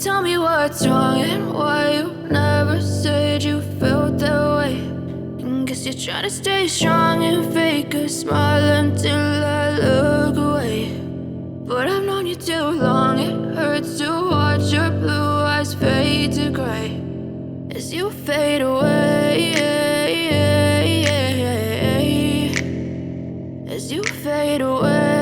Tell me what's wrong and why you never said you felt that way. And guess you're trying to stay strong and fake a smile until I look away. But I've known you too long, it hurts to watch your blue eyes fade to gray as you fade away, as you fade away.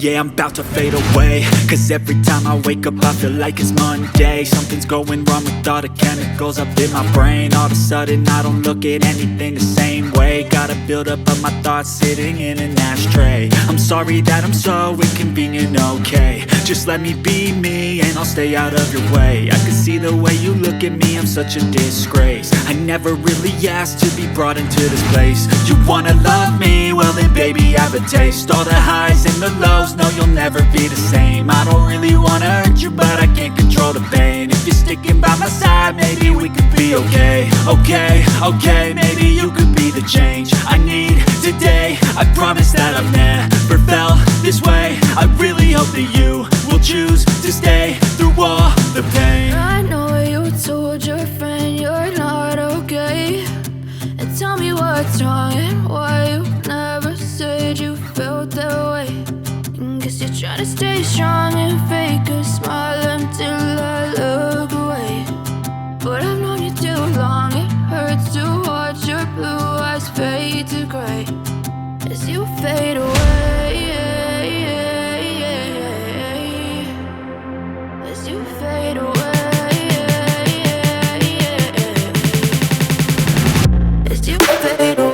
Yeah, I'm about to fade away, cause every time I wake up I feel like it's Monday. Something's going wrong with all the chemicals up in my brain. All of a sudden I don't look at anything the same way. Got a buildup of my thoughts sitting in an ashtray. I'm sorry that I'm so inconvenient, okay. Just let me be me and I'll stay out of your way. I can see the way you look at me, I'm such a disgrace. I never really asked to be brought into this place. You wanna love me? Well then baby I have a taste. All the highs and the lows, no, you'll never be the same. I don't really wanna hurt you, but I can't control the pain. If you're sticking by my side, maybe we could be okay. Okay, maybe you could be the change I need today. I promise that I've never felt this way. I really hope that you will choose to stay through all the pain. I know you told your friend you're not okay. And tell me what's wrong and why you never said you felt that way. Guess you're trying to stay strong and fake a smile until I look away. But I've known you too long, it hurts to watch your blue eyes fade to gray as you fade away, as you fade away, as you fade away.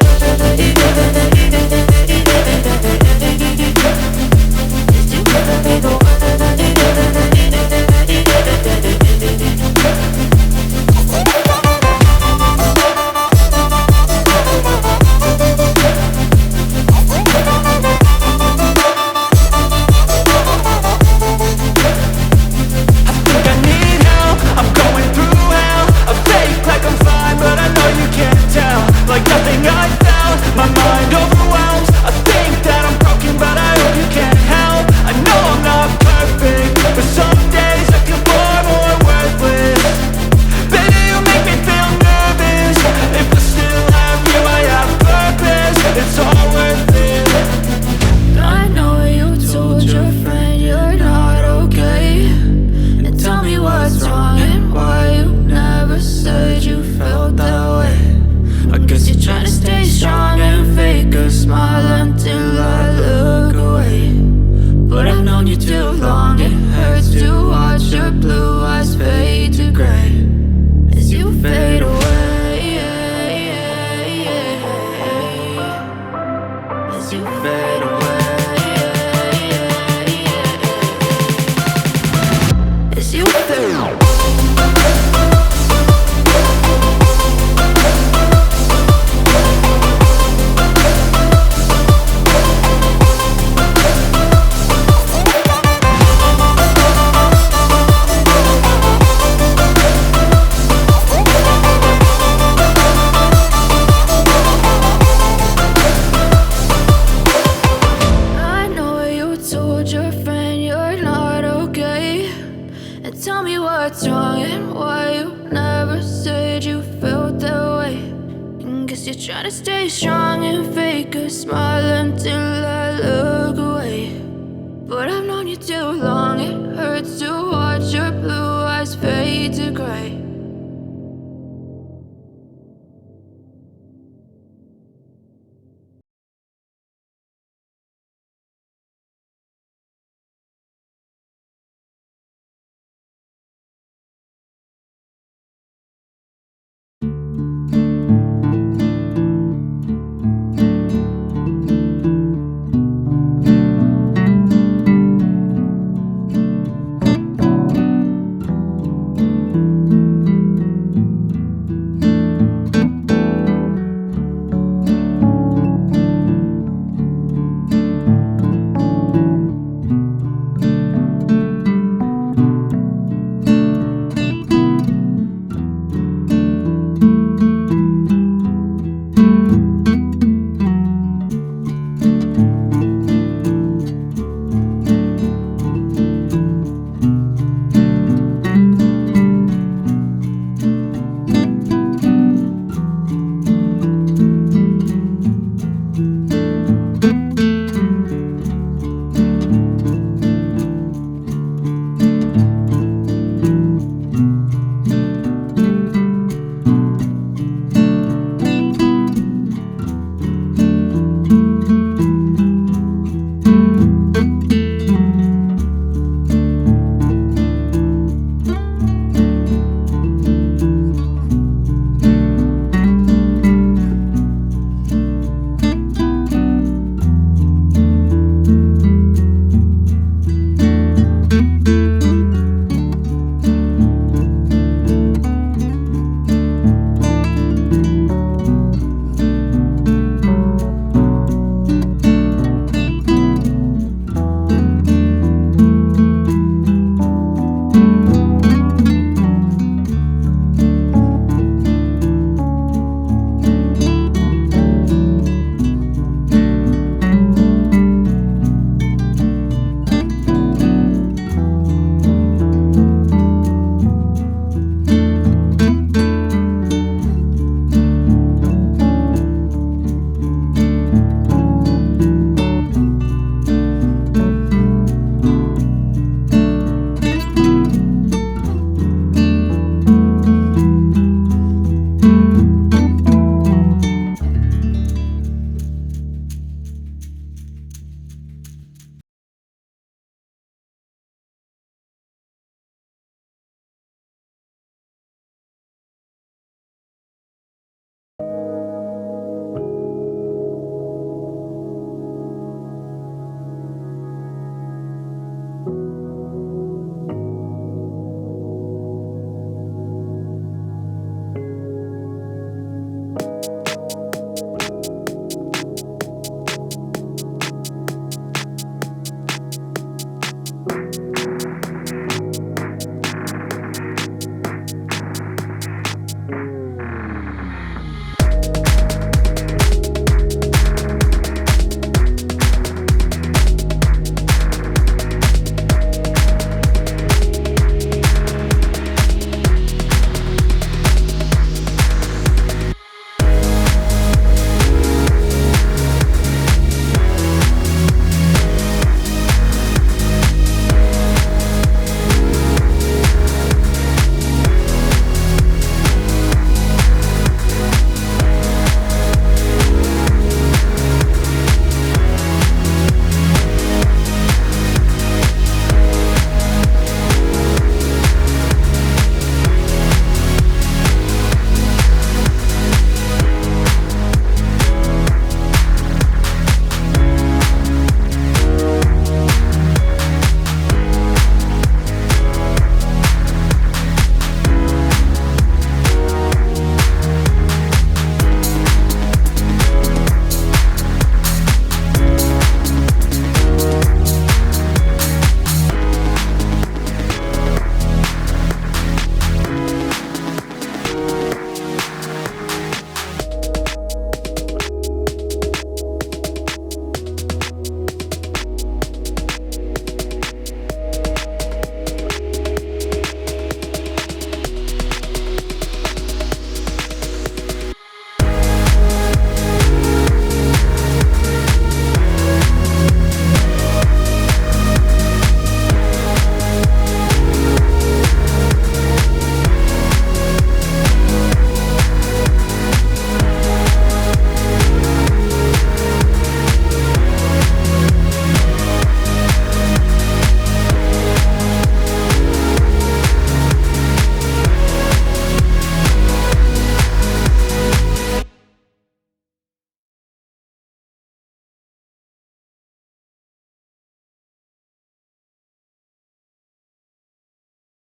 Tell me what's wrong and why you never said you felt that way. And guess you're trying to stay strong and fake a smile until I look away. But I've known you too long, it hurts to watch your blue eyes fade to gray